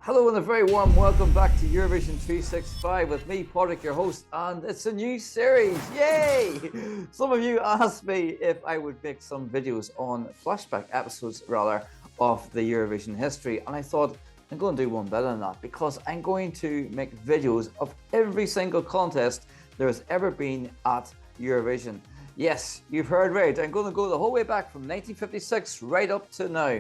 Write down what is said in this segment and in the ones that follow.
Hello and a very warm welcome back to Eurovision 365 with me, Patrick, your host, and it's a new series. Yay! Some of you asked me if I would make some videos on flashback episodes, rather, of the Eurovision history, and I thought I'm going to do one better than that because I'm going to make videos of every single contest there's ever been at Eurovision. Yes, you've heard right. I'm going to go the whole way back from 1956 right up to now.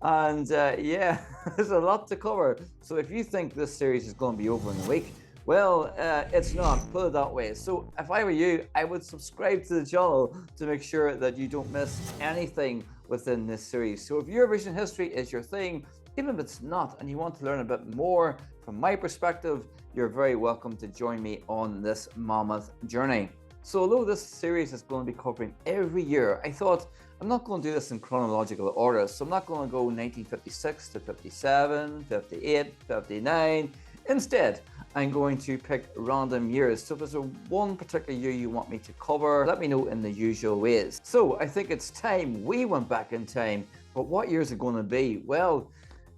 And yeah, there's a lot to cover. So if you think this series is going to be over in a week, well, it's not, put it that way. So if I were you, I would subscribe to the channel to make sure that you don't miss anything within this series. So if Eurovision history is your thing, even if it's not, and you want to learn a bit more from my perspective, you're very welcome to join me on this mammoth journey. So although this series is going to be covering every year, I thought I'm not going to do this in chronological order. So I'm not going to go 1956 to 57, 58, 59. Instead, I'm going to pick random years. So if there's one particular year you want me to cover, let me know in the usual ways. So I think it's time we went back in time. But what year is it going to be? Well,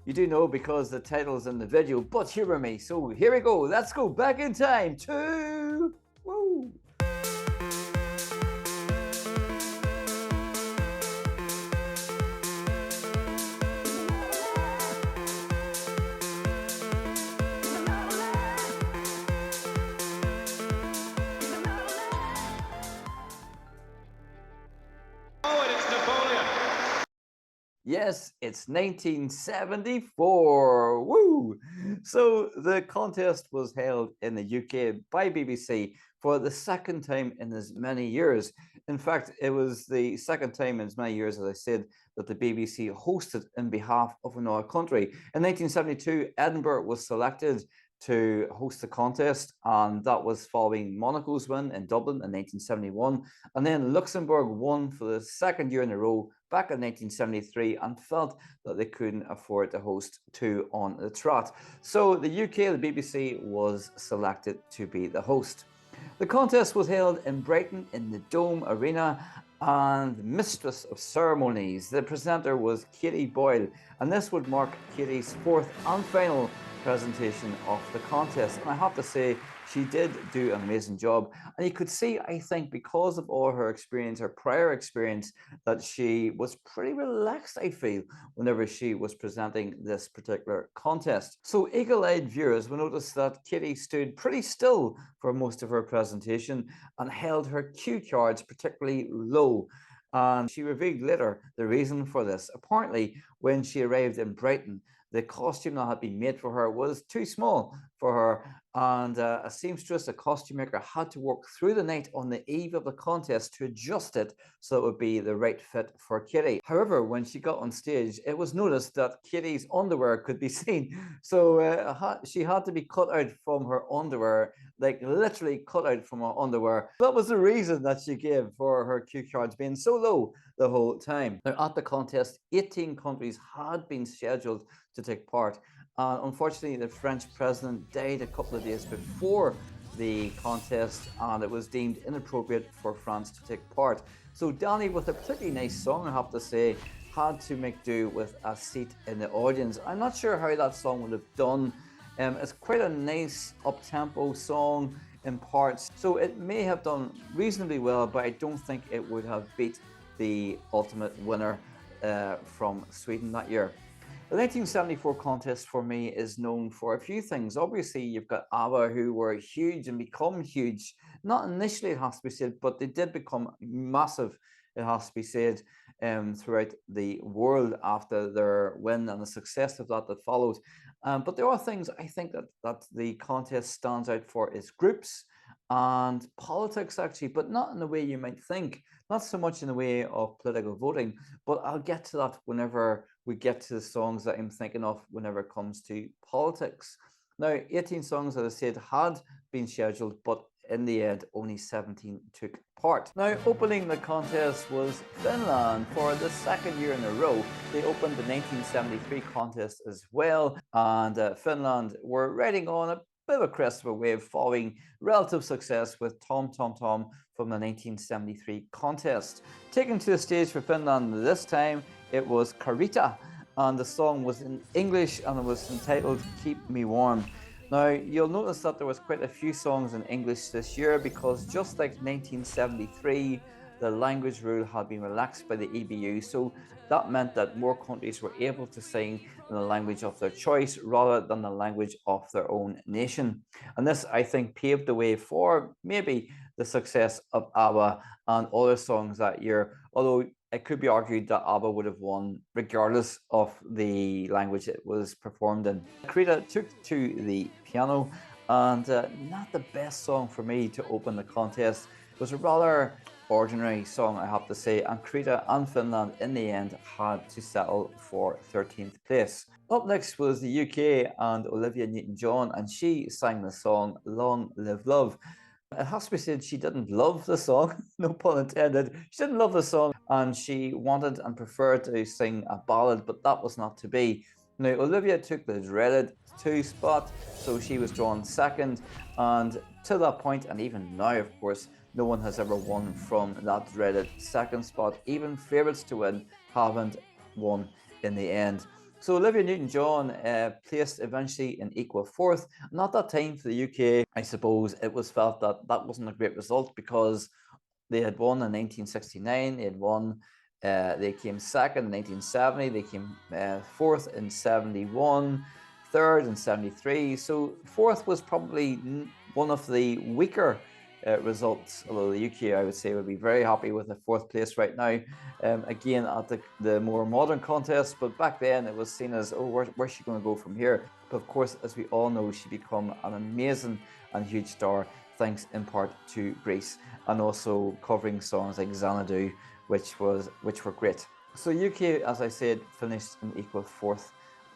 you do know because the title's in the video, but humor me. So here we go. Let's go back in time to... Woo! Yes, it's 1974. Woo! So the contest was held in the UK by BBC for the second time in as many years. In fact, it was the second time in as many years, as I said, that the BBC hosted in behalf of another country. In 1972, Edinburgh was selected to host the contest, and that was following Monaco's win in Dublin in 1971. And then Luxembourg won for the second year in a row back in 1973 and felt that they couldn't afford to host two on the trot. So the UK, the BBC, was selected to be the host. The contest was held in Brighton in the Dome Arena, and mistress of ceremonies, the presenter was Katie Boyle, and this would mark Katie's fourth and final presentation of the contest. And I have to say, she did do an amazing job. And you could see, I think, because of all her experience, her prior experience, that she was pretty relaxed, I feel, whenever she was presenting this particular contest. So eagle-eyed viewers will notice that Katie stood pretty still for most of her presentation and held her cue cards particularly low. And she revealed later the reason for this. Apparently, when she arrived in Brighton, the costume that had been made for her was too small for her, and a seamstress, a costume maker, had to work through the night on the eve of the contest to adjust it so it would be the right fit for Katie. However, when she got on stage, it was noticed that Katie's underwear could be seen, so she had to be cut out from her underwear, like literally cut out from her underwear. That was the reason that she gave for her cue cards being so low the whole time. Now, at the contest, 18 countries had been scheduled to take part. Unfortunately, the French president died a couple of days before the contest, and it was deemed inappropriate for France to take part. So Danny, with a pretty nice song, I have to say, had to make do with a seat in the audience. I'm not sure how that song would have done. It's quite a nice up-tempo song in parts, so it may have done reasonably well, but I don't think it would have beat the ultimate winner from Sweden that year. The 1974 contest for me is known for a few things. Obviously, you've got Abba, who were huge and become huge. Not initially, it has to be said, but they did become massive, it has to be said, throughout the world after their win and the success of that followed. But there are things I think that the contest stands out for is groups and politics, actually, but not in the way you might think. Not so much in the way of political voting, but I'll get to that whenever we get to the songs that I'm thinking of whenever it comes to politics. Now, 18 songs, as I said, had been scheduled, but in the end, only 17 took part. Now, opening the contest was Finland for the second year in a row. They opened the 1973 contest as well, and Finland were riding on a bit of a crest of a wave following relative success with Tom Tom Tom from the 1973 contest. Taken to the stage for Finland this time, it was Karita, and the song was in English and it was entitled Keep Me Warm. Now, you'll notice that there was quite a few songs in English this year because just like 1973, the language rule had been relaxed by the EBU, so that meant that more countries were able to sing in the language of their choice rather than the language of their own nation. And this, I think, paved the way for maybe the success of Abba and other songs that year, although it could be argued that Abba would have won regardless of the language it was performed in. Krita took to the piano, and not the best song for me to open the contest. It was a rather ordinary song, I have to say, and Krita and Finland in the end had to settle for 13th place. Up next was the UK and Olivia Newton-John, and she sang the song Long Live Love. It has to be said she didn't love the song, no pun intended. She didn't love the song and she wanted and preferred to sing a ballad, but that was not to be. Now, Olivia took the dreaded 2 spot, so she was drawn second, and to that point, and even now, of course, no one has ever won from that dreaded 2nd spot. Even favourites to win haven't won in the end. So Olivia Newton-John placed eventually in equal 4th. Not that time for the UK. I suppose it was felt that that wasn't a great result because they had won in 1969. They had won. They came 2nd in 1970. They came 4th in 71, 3rd in 73. So 4th was probably one of the weaker results, although the UK, I would say, would be very happy with a 4th place right now. Again, at the more modern contest, but back then it was seen as, oh, where's she going to go from here? But of course, as we all know, she became an amazing and huge star, thanks in part to Greece, and also covering songs like Xanadu, which were great. So UK, as I said, finished in equal 4th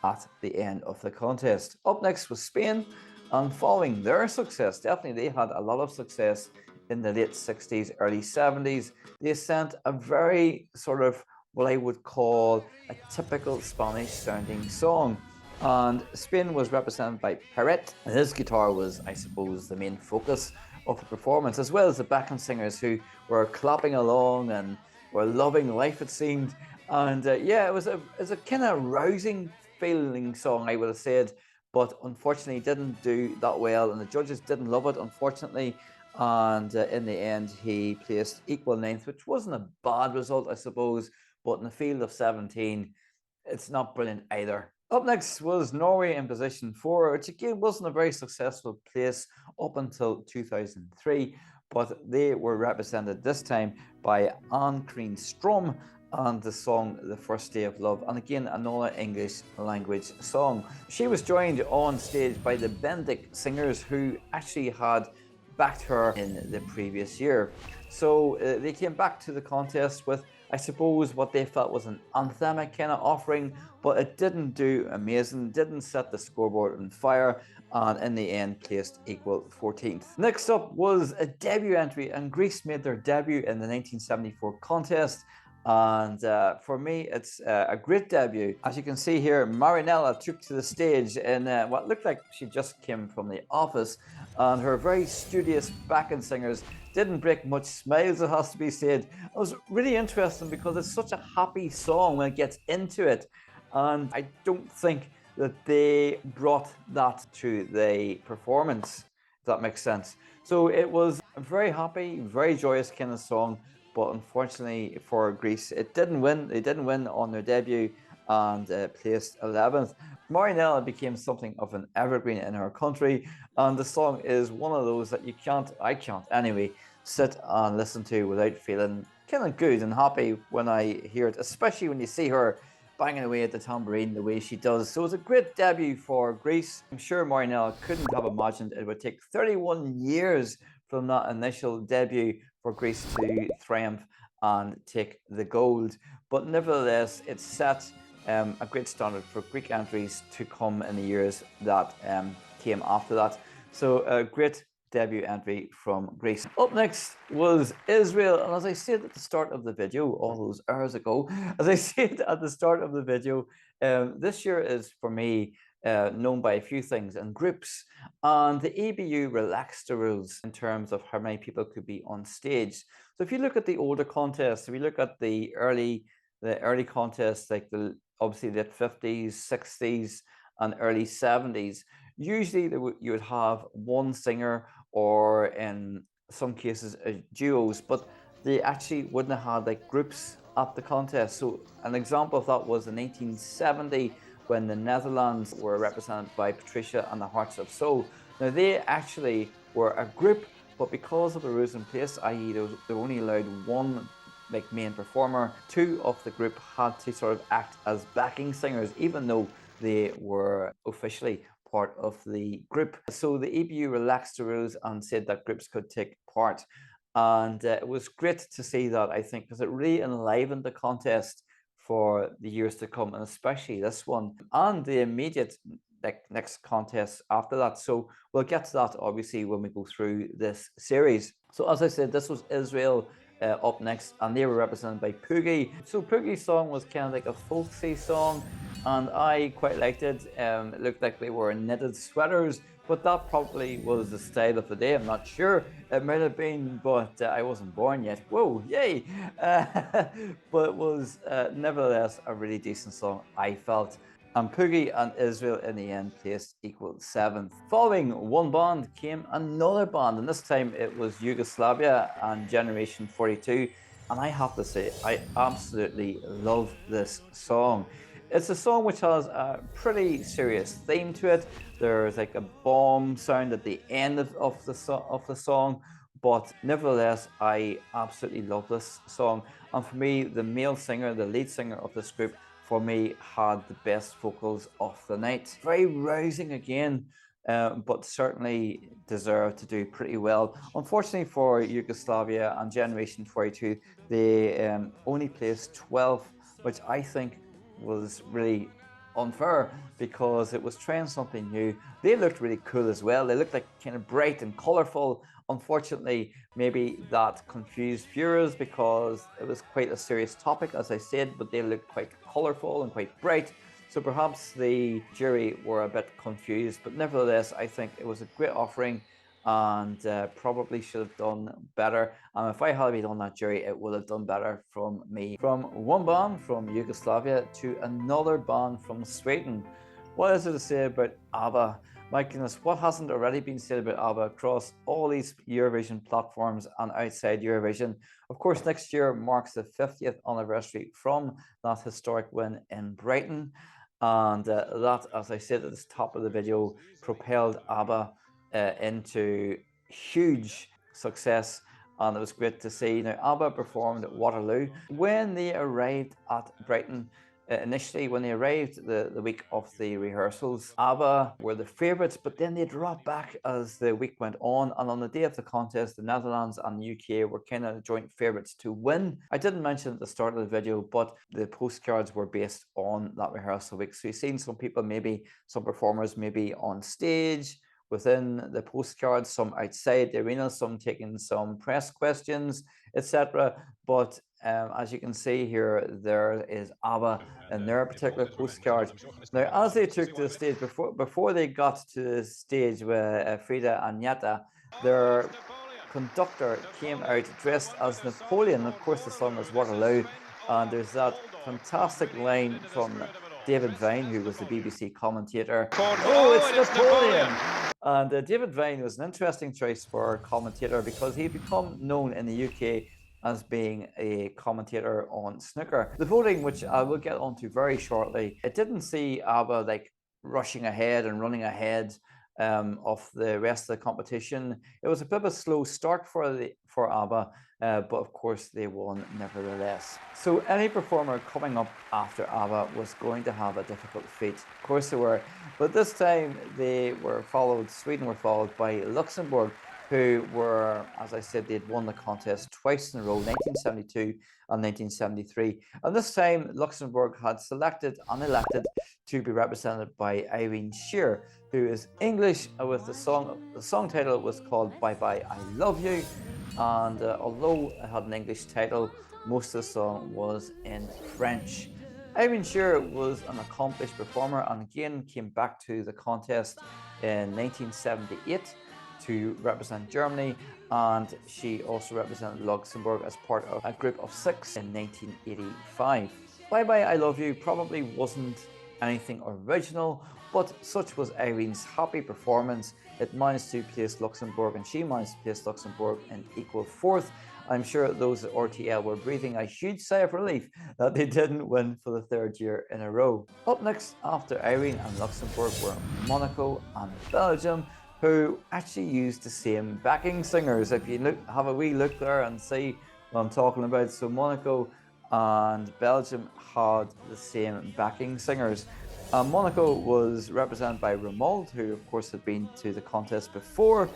at the end of the contest. Up next was Spain. And following their success, definitely they had a lot of success in the late 60s, early 70s. They sent a very sort of what I would call a typical Spanish sounding song. And Spain was represented by Perret. And his guitar was, I suppose, the main focus of the performance, as well as the backing singers who were clapping along and were loving life, it seemed. And yeah, it was a kind of rousing feeling song, I would have said, but unfortunately didn't do that well, and the judges didn't love it, unfortunately. And in the end, he placed equal 9th, which wasn't a bad result, I suppose, but in a field of 17, it's not brilliant either. Up next was Norway in position 4, which again wasn't a very successful place up until 2003, but they were represented this time by Ann-Karin Strom and the song The First Day of Love, and again another English language song. She was joined on stage by the Benedict Singers, who actually had backed her in the previous year. So they came back to the contest with, I suppose, what they felt was an anthemic kind of offering, but it didn't do amazing, didn't set the scoreboard on fire, and in the end placed equal 14th. Next up was a debut entry, and Greece made their debut in the 1974 contest. And for me, it's a great debut. As you can see here, Marinella took to the stage in what looked like she just came from the office, and her very studious backing singers didn't break much smiles, it has to be said. It was really interesting because it's such a happy song when it gets into it, and I don't think that they brought that to the performance, if that makes sense. So it was a very happy, very joyous kind of song, but unfortunately for Greece, it didn't win. They didn't win on their debut and placed 11th. Marinella became something of an evergreen in her country, and the song is one of those that I can't anyway, sit and listen to without feeling kind of good and happy when I hear it, especially when you see her banging away at the tambourine the way she does. So it's a great debut for Greece. I'm sure Marinella couldn't have imagined it would take 31 years from that initial debut for Greece to triumph and take the gold. But nevertheless, it set a great standard for Greek entries to come in the years that came after that. So a great debut entry from Greece. Up next was Israel, and as I said at the start of the video, all those hours ago, as I said at the start of the video, this year is for me known by a few things and groups, and the EBU relaxed the rules in terms of how many people could be on stage. So if you look at the older contests, if you look at the early contests like the obviously the 50s, 60s, and early 70s. Usually you would have one singer, or in some cases duos, but they actually wouldn't have had like groups at the contest. So an example of that was in 1970 when the Netherlands were represented by Patricia and the Hearts of Soul. Now they actually were a group, but because of the rules in place, i.e. they were only allowed one like main performer, two of the group had to sort of act as backing singers, even though they were officially part of the group. So the EBU relaxed the rules and said that groups could take part. And it was great to see that, I think, because it really enlivened the contest for the years to come, and especially this one and the immediate next contest after that. So we'll get to that obviously when we go through this series. So as I said, this was Israel up next, and they were represented by Poogie. So Poogie's song was kind of like a folksy song, and I quite liked it. It looked like they were knitted sweaters, but that probably was the style of the day. I'm not sure. It might have been, but I wasn't born yet. Whoa, yay! But it was nevertheless a really decent song, I felt. And Poogie and Israel in the end placed equal 7th. Following one band came another band, and this time it was Yugoslavia and Generation 42. And I have to say, I absolutely love this song. It's a song which has a pretty serious theme to it. There's like a bomb sound at the end of the song, but nevertheless, I absolutely love this song. And for me, the male singer, the lead singer of this group, for me, had the best vocals of the night. Very rousing again, but certainly deserved to do pretty well. Unfortunately for Yugoslavia and Generation 42, they only placed 12th, which I think was really unfair because it was trying something new. They looked really cool as well. They looked like kind of bright and colorful. Unfortunately, maybe that confused viewers because it was quite a serious topic, as I said, but they looked quite colorful and quite bright. So perhaps the jury were a bit confused, but nevertheless, I think it was a great offering and probably should have done better. And if I had been on that jury, it would have done better from me. From one band from Yugoslavia to another band from Sweden. What is it to say about Abba? My goodness, what hasn't already been said about Abba across all these Eurovision platforms and outside Eurovision? Of course, next year marks the 50th anniversary from that historic win in Brighton. And that, as I said at the top of the video, propelled Abba into huge success, and it was great to see. Now, Abba performed at Waterloo. When they arrived at Brighton, initially when they arrived the week of the rehearsals, Abba were the favourites, but then they dropped back as the week went on, and on the day of the contest, the Netherlands and the UK were kind of joint favourites to win. I didn't mention at the start of the video, but the postcards were based on that rehearsal week. So you've seen some people, maybe some performers maybe on stage, within the postcards, some outside the arena, some taking some press questions, etc. But as you can see here, there is Abba in their particular postcard. Now, as they took to the stage, before they got to the stage with Frida and Yetta, their conductor came out dressed as Napoleon. Of course, the song is Waterloo, and there's that fantastic line from David Vine, who was the BBC commentator. Oh, it's Napoleon! And David Vine was an interesting choice for a commentator because he'd become known in the UK as being a commentator on snooker. The voting, which I will get onto very shortly, it didn't see Abba like rushing ahead and running ahead of the rest of the competition. It was a bit of a slow start for Abba, but of course they won nevertheless. So any performer coming up after Abba was going to have a difficult feat. Of course they were, but this time Sweden were followed by Luxembourg, who were, as I said, they'd won the contest twice in a row, 1972 and 1973. And this time, Luxembourg had selected and elected to be represented by Irene Shear, who is English, with the song title was called Bye Bye I Love You. And although it had an English title, most of the song was in French. Irene Shear was an accomplished performer and again came back to the contest in 1978 to represent Germany, and she also represented Luxembourg as part of a group of 6 in 1985. Bye Bye I Love You probably wasn't anything original, but such was Irene's happy performance. It managed to place Luxembourg, and she managed to place Luxembourg in equal fourth. I'm sure those at RTL were breathing a huge sigh of relief that they didn't win for the third year in a row. Up next after Irene and Luxembourg were Monaco and Belgium, who actually used the same backing singers. If you have a wee look there and see what I'm talking about. So Monaco and Belgium had the same backing singers. Monaco was represented by Romuald, who of course had been to the contest before,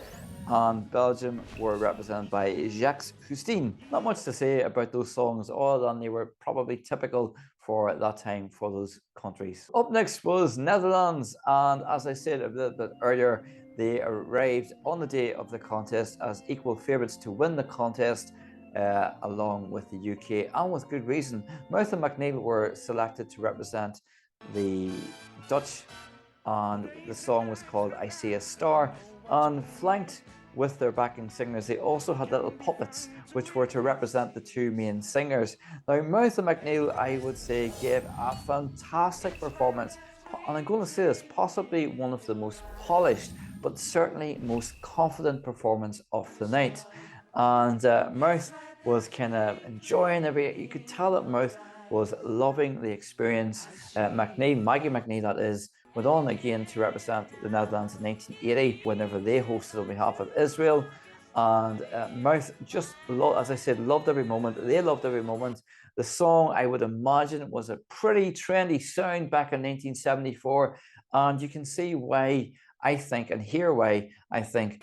and Belgium were represented by Jacques Justine. Not much to say about those songs, other than they were probably typical for that time for those countries. Up next was Netherlands, and as I said a little bit earlier, they arrived on the day of the contest as equal favourites to win the contest, along with the UK, and with good reason. Mouth and McNeil were selected to represent the Dutch, and the song was called I See a Star, and flanked with their backing singers, they also had little puppets which were to represent the two main singers. Now, Mouth and McNeil, I would say, gave a fantastic performance, and I'm going to say this, possibly one of the most polished, but certainly most confident performance of the night. And Mouth was kind of enjoying you could tell that Mouth was loving the experience. Maggie McNeil, that is, went on again to represent the Netherlands in 1980 whenever they hosted on behalf of Israel. And Mouth just, as I said, loved every moment. They loved every moment. The song, I would imagine, was a pretty trendy sound back in 1974. And you can see why I think, and hear why I think,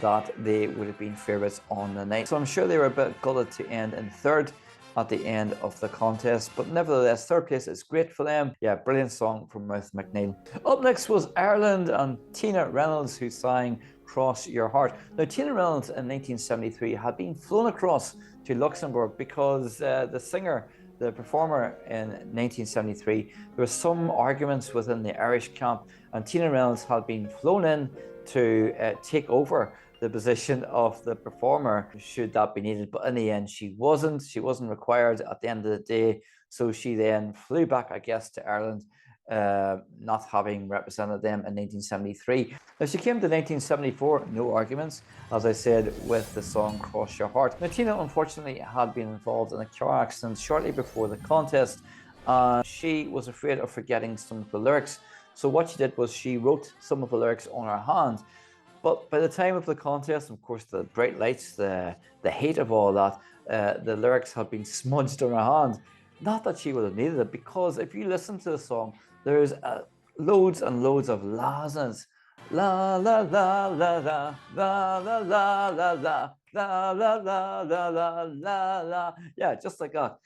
that they would have been favourites on the night. So I'm sure they were a bit gutted to end in third at the end of the contest, but nevertheless, third place is great for them. Yeah, brilliant song from Mouth McNeil. Up next was Ireland and Tina Reynolds, who sang Cross Your Heart. Now, Tina Reynolds in 1973 had been flown across to Luxembourg because the performer in 1973, there were some arguments within the Irish camp, and Tina Reynolds had been flown in to take over the position of the performer should that be needed, but in the end she wasn't required at the end of the day, so she then flew back, I guess, to Ireland, not having represented them in 1973. Now she came to 1974, no arguments, as I said, with the song Cross Your Heart. Now Tina unfortunately had been involved in a car accident shortly before the contest, and she was afraid of forgetting some of the lyrics, so what she did was she wrote some of the lyrics on her hand. But by the time of the contest, of course, the bright lights, the heat of all that, the lyrics had been smudged on her hand. Not that she would have needed it, because if you listen to the song, there's loads and loads of las in it. La la la la la la la la la la la la la la la la la. Yeah, just like that.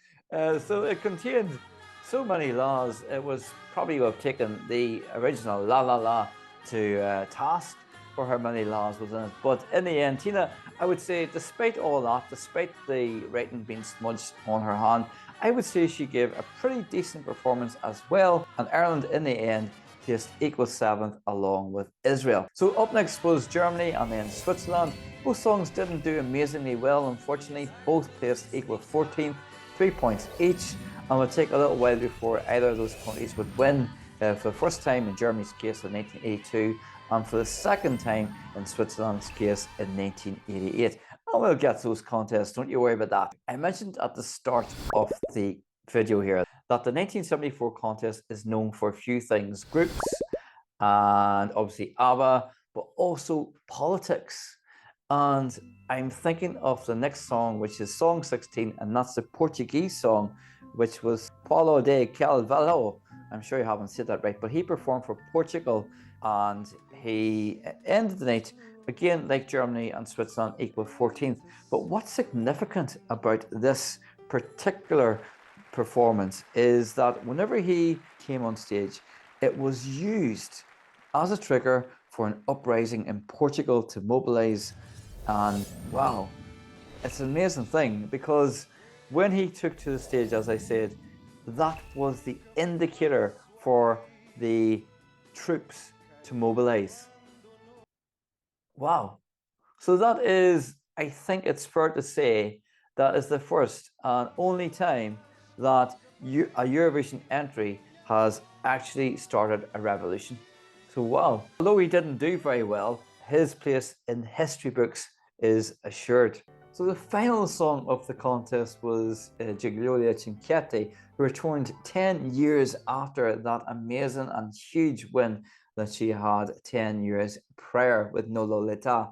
So it contained so many laws. It was probably would have taken the original la la la to task for how many laws was in it. But in the end, Tina, I would say, despite all that, despite the writing being smudged on her hand, I would say she gave a pretty decent performance as well. And Ireland, in the end, placed equal 7th along with Israel. So up next was Germany and then Switzerland. Both songs didn't do amazingly well, unfortunately. Both placed equal 14th, 3 points each. And it would take a little while before either of those countries would win. For the first time in Germany's case in 1982, and for the second time in Switzerland's case in 1988. And we'll get to those contests, don't you worry about that. I mentioned at the start of the video here that the 1974 contest is known for a few things: groups, and obviously Abba, but also politics. And I'm thinking of the next song, which is song 16, and that's the Portuguese song, which was Paulo de Carvalho. I'm sure you haven't said that right, but he performed for Portugal, and he ended the night, again, like Germany and Switzerland, equal 14th. But what's significant about this particular performance is that whenever he came on stage, it was used as a trigger for an uprising in Portugal to mobilize. And wow, it's an amazing thing, because when he took to the stage, as I said, that was the indicator for the troops to mobilize. Wow. So that is, I think it's fair to say, that is the first and only time that a Eurovision entry has actually started a revolution. So wow, although he didn't do very well, his place in history books is assured. So the final song of the contest was Gigliola Cinquetti, who returned 10 years after that amazing and huge win that she had 10 years prior with No Lolita.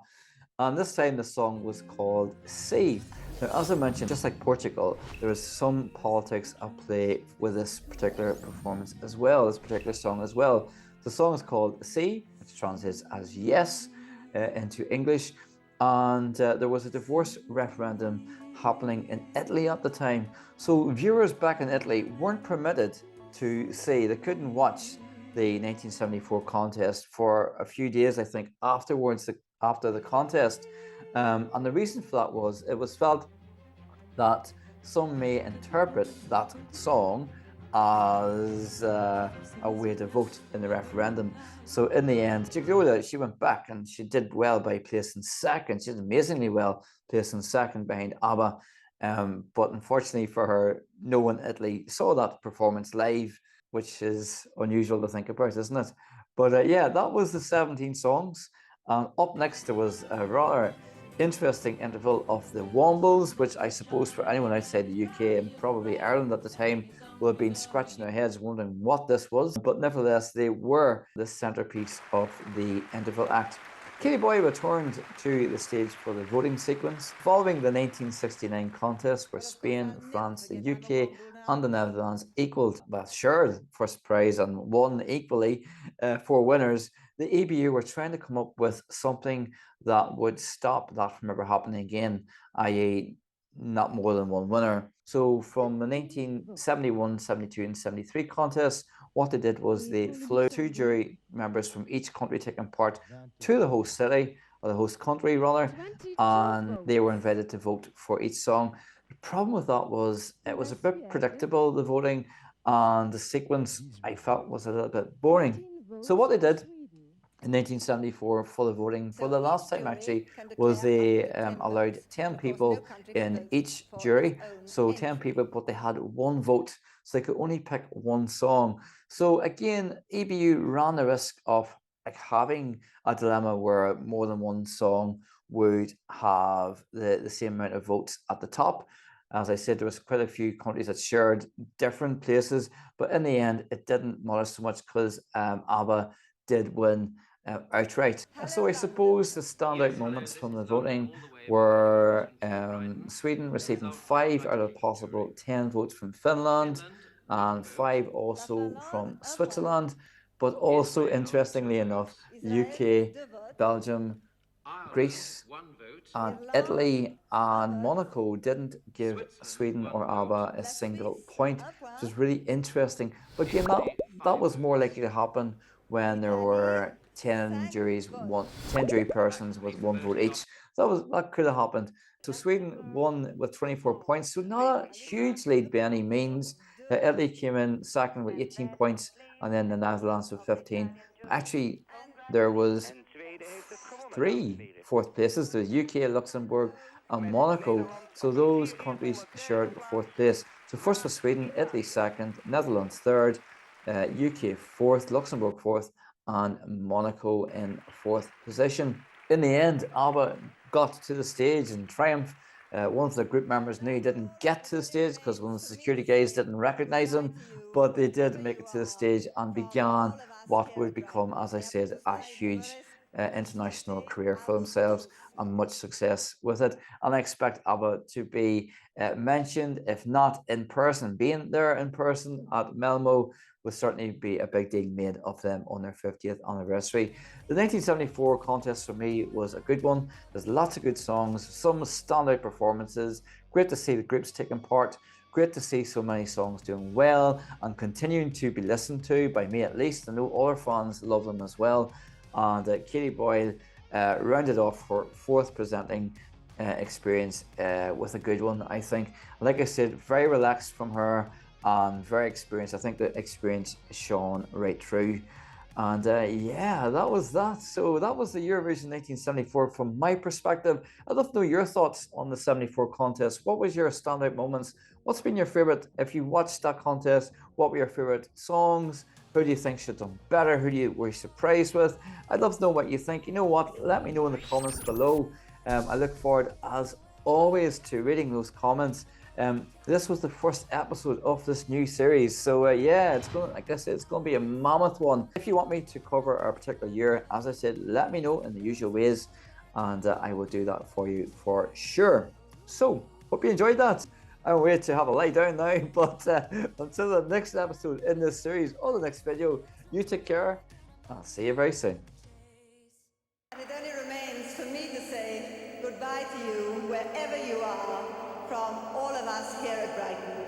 And this time the song was called Sea. Now, as I mentioned, just like Portugal, there is some politics at play with this particular performance as well, this particular song as well. The song is called Sea, which translates as yes into English. And there was a divorce referendum happening in Italy at the time. So viewers back in Italy weren't permitted to see, they couldn't watch the 1974 contest for a few days, I think, afterwards, after the contest. And the reason for that was it was felt that some may interpret that song as a way to vote in the referendum. So in the end, Gigliola, she went back and she did well by placing second. She did amazingly well, placing second behind Abba. But unfortunately for her, no one in Italy saw that performance live, which is unusual to think about, isn't it? But yeah, that was the 17 songs. And up next, there was a rather interesting interval of the Wombles, which I suppose for anyone outside the UK and probably Ireland at the time will have been scratching their heads wondering what this was. But nevertheless, they were the centerpiece of the interval act. Katie Boy returned to the stage for the voting sequence following the 1969 contest where Spain, France, the UK and the Netherlands equalled, but shared first prize and won equally for winners. The EBU were trying to come up with something that would stop that from ever happening again, i.e. not more than one winner. So from the 1971, 72 and 73 contests, what they did was they flew 2 jury members from each country taking part to the host city, or the host country rather, and they were invited to vote for each song. The problem with that was it was a bit predictable, the voting, and the sequence I felt was a little bit boring. So what they did in 1974 for the voting for the last time actually was they allowed 10 people in each jury, so 10 people, but they had one vote, so they could only pick one song. So again, EBU ran the risk of like having a dilemma where more than one song would have the same amount of votes at the top. As I said, there was quite a few countries that shared different places, but in the end it didn't matter so much because Abba did win outright. So I suppose the standout moments from the voting were Sweden receiving 5 out of possible 10 votes from Finland and 5 also from Switzerland. But also, interestingly enough, the UK, Belgium, Greece, and Italy and Monaco didn't give Sweden or Abba a single point, which is really interesting. But again, that was more likely to happen when there were 10 juries, 10 jury persons with one vote each. That could have happened. So Sweden won with 24 points, so not a huge lead by any means. Italy came in second with 18 points, and then the Netherlands with 15. Actually, there was 3 fourth places. There's UK, Luxembourg, and Monaco. So those countries shared fourth place. So first was Sweden, Italy second, Netherlands third, UK fourth, Luxembourg fourth, and Monaco in fourth position. In the end, Abba got to the stage in triumph. One of the group members knew he didn't get to the stage because one of the security guys didn't recognize him, but they did make it to the stage and began what would become, as I said, a huge international career for themselves and much success with it. And I expect Abba to be mentioned, if not in person. Being there in person at Malmo would certainly be a big deal made of them on their 50th anniversary. The 1974 contest for me was a good one. There's lots of good songs, some standout performances. Great to see the groups taking part. Great to see so many songs doing well and continuing to be listened to by me at least. I know other fans love them as well. And Katie Boyle rounded off her 4th presenting experience with a good one, I think. Like I said, very relaxed from her and very experienced. I think the experience shone right through. And yeah, that was that. So that was the Eurovision 1974 from my perspective. I'd love to know your thoughts on the 74 contest. What was your standout moments? What's been your favorite? If you watched that contest, what were your favorite songs? Who do you think should have done better? Who do you were you surprised with? I'd love to know what you think. You know what? Let me know in the comments below. I look forward, as always, to reading those comments. This was the first episode of this new series, so yeah, it's going. Like I said, it's going to be a mammoth one. If you want me to cover a particular year, as I said, let me know in the usual ways, and I will do that for you for sure. So, hope you enjoyed that. I'm waiting to have a lie down now, but until the next episode in this series or the next video, you take care. I'll see you very soon. And it only remains for me to say goodbye to you wherever you are, from all of us here at Brighton.